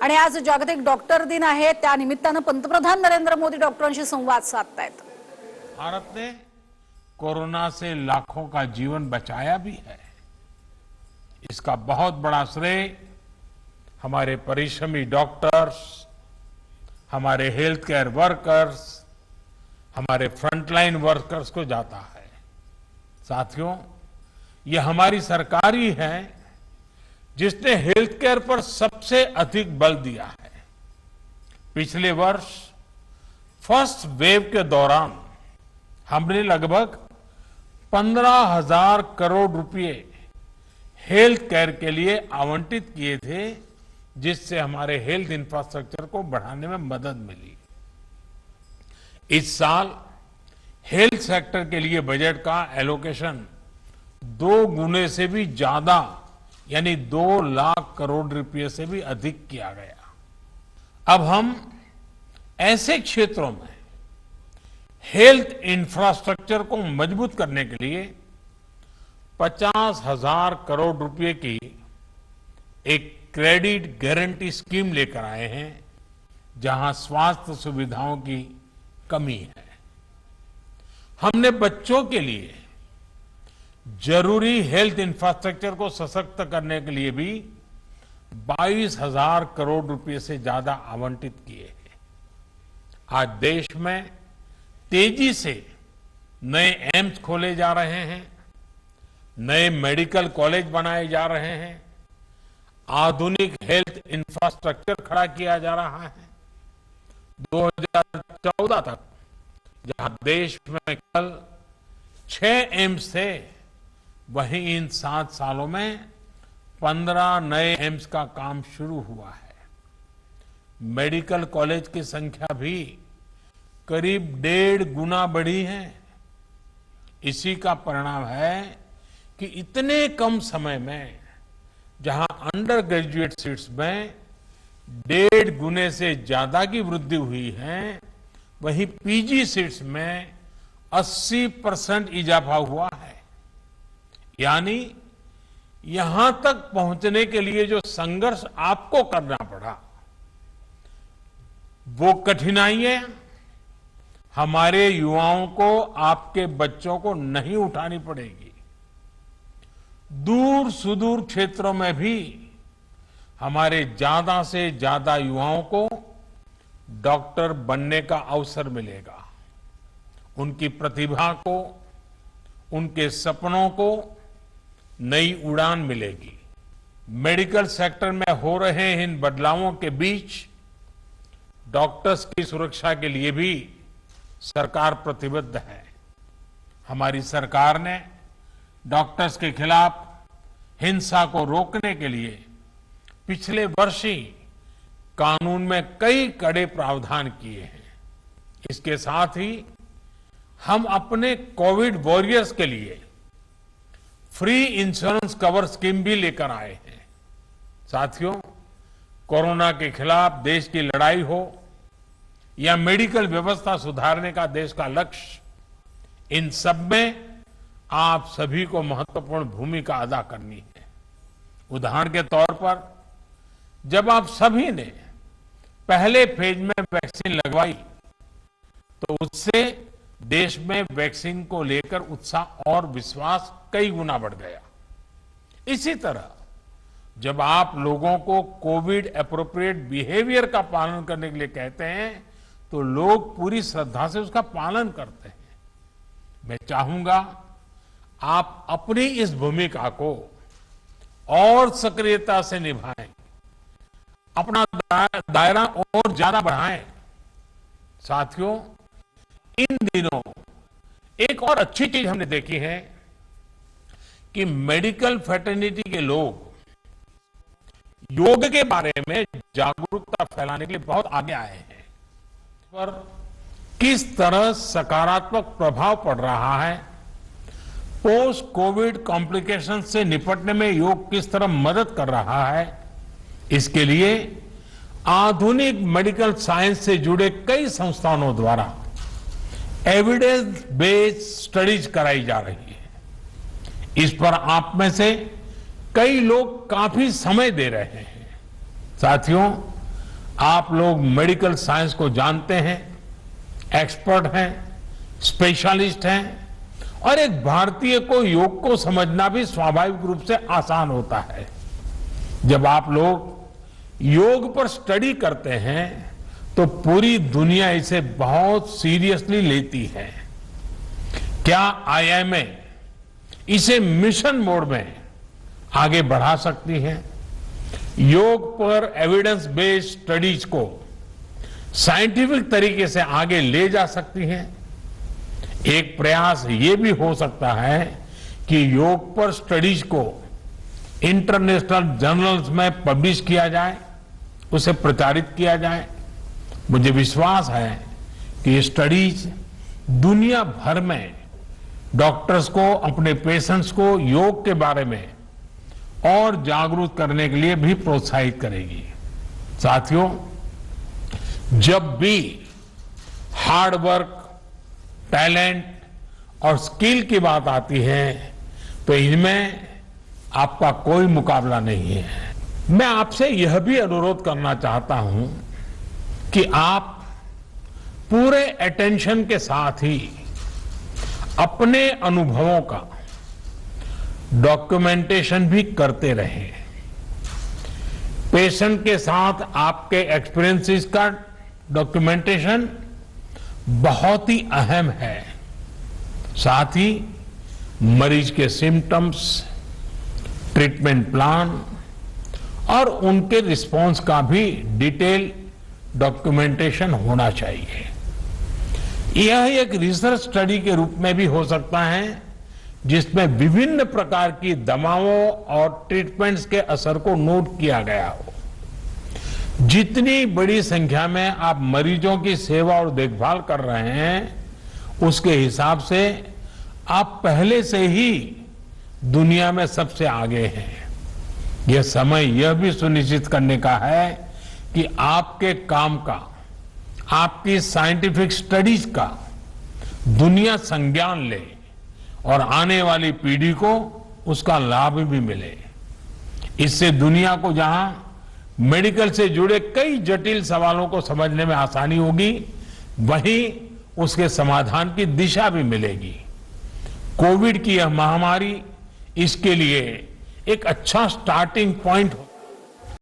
आणि आज जागतिक डॉक्टर दिन आहे, त्या निमित्तानं पंतप्रधान नरेंद्र मोदी डॉक्टरांशी संवाद साधतायत। भारत ने कोरोना से लाखों का जीवन बचाया भी है। इसका बहुत बड़ा श्रेय हमारे परिश्रमी डॉक्टर्स, हमारे हेल्थ केयर वर्कर्स, हमारे फ्रंटलाइन वर्कर्स को जाता है। साथियों, ये हमारी सरकार ही है जिसने हेल्थ केयर पर सबसे अधिक बल दिया है। पिछले वर्ष फर्स्ट वेव के दौरान हमने लगभग 15,000 करोड़ रुपए हेल्थ केयर के लिए आवंटित किए थे, जिससे हमारे हेल्थ इंफ्रास्ट्रक्चर को बढ़ाने में मदद मिली। इस साल हेल्थ सेक्टर के लिए बजट का एलोकेशन 2 गुने से भी ज्यादा यानी 2 लाख करोड़ रुपए से भी अधिक किया गया। अब हम ऐसे क्षेत्रों में हेल्थ इंफ्रास्ट्रक्चर को मजबूत करने के लिए 50,000 करोड़ रुपए की एक क्रेडिट गारंटी स्कीम लेकर आए हैं, जहां स्वास्थ्य सुविधाओं की कमी है। हमने बच्चों के लिए जरूरी हेल्थ इंफ्रास्ट्रक्चर को सशक्त करने के लिए भी 22,000 करोड़ रुपए से ज्यादा आवंटित किए हैं। आज देश में तेजी से नए एम्स खोले जा रहे हैं, नए मेडिकल कॉलेज बनाए जा रहे हैं, आधुनिक हेल्थ इंफ्रास्ट्रक्चर खड़ा किया जा रहा है। 2014 तक जहां देश में कल 6 एम्स थे, वहीं इन 7 सालों में 15 नए एम्स का काम शुरू हुआ है। मेडिकल कॉलेज की संख्या भी करीब 1.5 गुना बढ़ी है। इसी का परिणाम है कि इतने कम समय में जहां अंडर ग्रेजुएट सीट्स में 1.5 गुने से ज्यादा की वृद्धि हुई है, वहीं पीजी सीट्स में 80% इजाफा हुआ है। यानी यहां तक पहुंचने के लिए जो संघर्ष आपको करना पड़ा, वो कठिनाइयां हमारे युवाओं को, आपके बच्चों को नहीं उठानी पड़ेगी। दूर सुदूर क्षेत्रों में भी हमारे ज्यादा से ज्यादा युवाओं को डॉक्टर बनने का अवसर मिलेगा। उनकी प्रतिभा को, उनके सपनों को नई उड़ान मिलेगी। मेडिकल सेक्टर में हो रहे इन बदलावों के बीच डॉक्टर्स की सुरक्षा के लिए भी सरकार प्रतिबद्ध है। हमारी सरकार ने डॉक्टर्स के खिलाफ हिंसा को रोकने के लिए पिछले वर्ष ही कानून में कई कड़े प्रावधान किए हैं। इसके साथ ही हम अपने कोविड वॉरियर्स के लिए फ्री इंश्योरेंस कवर स्कीम भी लेकर आए हैं। साथियों, कोरोना के खिलाफ देश की लड़ाई हो या मेडिकल व्यवस्था सुधारने का देश का लक्ष्य, इन सब में आप सभी को महत्वपूर्ण भूमिका अदा करनी है। उदाहरण के तौर पर, जब आप सभी ने पहले फेज में वैक्सीन लगवाई, तो उससे देश में वैक्सीन को लेकर उत्साह और विश्वास कई गुना बढ़ गया। इसी तरह जब आप लोगों को कोविड एप्रोप्रिएट बिहेवियर का पालन करने के लिए कहते हैं, तो लोग पूरी श्रद्धा से उसका पालन करते हैं। मैं चाहूंगा आप अपनी इस भूमिका को और सक्रियता से निभाएं, अपना दायरा और ज्यादा बढ़ाएं। साथियों, इन दिनों एक और अच्छी चीज हमने देखी है कि मेडिकल फ्रेटर्निटी के लोग योग के बारे में जागरूकता फैलाने के लिए बहुत आगे आए हैं। पर किस तरह सकारात्मक प्रभाव पड़ रहा है, पोस्ट कोविड कॉम्प्लिकेशन से निपटने में योग किस तरह मदद कर रहा है, इसके लिए आधुनिक मेडिकल साइंस से जुड़े कई संस्थानों द्वारा एविडेंस बेस्ड स्टडीज कराई जा रही है। इस पर आप में से कई लोग काफी समय दे रहे हैं। साथियों, आप लोग मेडिकल साइंस को जानते हैं, एक्सपर्ट हैं, स्पेशलिस्ट हैं और एक भारतीय को योग को समझना भी स्वाभाविक रूप से आसान होता है। जब आप लोग योग पर स्टडी करते हैं तो पूरी दुनिया इसे बहुत सीरियसली लेती है। क्या आईएमए इसे मिशन मोड में आगे बढ़ा सकती है? योग पर एविडेंस बेस्ड स्टडीज को साइंटिफिक तरीके से आगे ले जा सकती है। एक प्रयास ये भी हो सकता है कि योग पर स्टडीज को इंटरनेशनल जर्नल्स में पब्लिश किया जाए, उसे प्रचारित किया जाए। मुझे विश्वास है कि ये स्टडीज दुनिया भर में डॉक्टर्स को, अपने पेशेंट्स को योग के बारे में और जागरूक करने के लिए भी प्रोत्साहित करेगी। साथियों, जब भी हार्ड वर्क, टैलेंट और स्किल की बात आती है तो इनमें आपका कोई मुकाबला नहीं है। मैं आपसे यह भी अनुरोध करना चाहता हूं कि आप पूरे अटेंशन के साथ ही अपने अनुभवों का डॉक्यूमेंटेशन भी करते रहें। पेशेंट के साथ आपके एक्सपीरियंसेस का डॉक्यूमेंटेशन बहुत ही अहम है। साथ ही मरीज के सिम्टम्स, ट्रीटमेंट प्लान और उनके रिस्पांस का भी डिटेल डॉक्यूमेंटेशन होना चाहिए। यह एक रिसर्च स्टडी के रूप में भी हो सकता है जिसमें विभिन्न प्रकार की दवाओं और ट्रीटमेंट्स के असर को नोट किया गया हो। जितनी बड़ी संख्या में आप मरीजों की सेवा और देखभाल कर रहे हैं उसके हिसाब से आप पहले से ही दुनिया में सबसे आगे हैं। यह समय यह भी सुनिश्चित करने का है कि आपके काम का, आपकी साइंटिफिक स्टडीज का दुनिया संज्ञान ले और आने वाली पीढ़ी को उसका लाभ भी मिले। इससे दुनिया को जहां मेडिकल से जुड़े कई जटिल सवालों को समझने में आसानी होगी, वहीं उसके समाधान की दिशा भी मिलेगी। कोविड की यह महामारी इसके लिए एक अच्छा स्टार्टिंग पॉइंट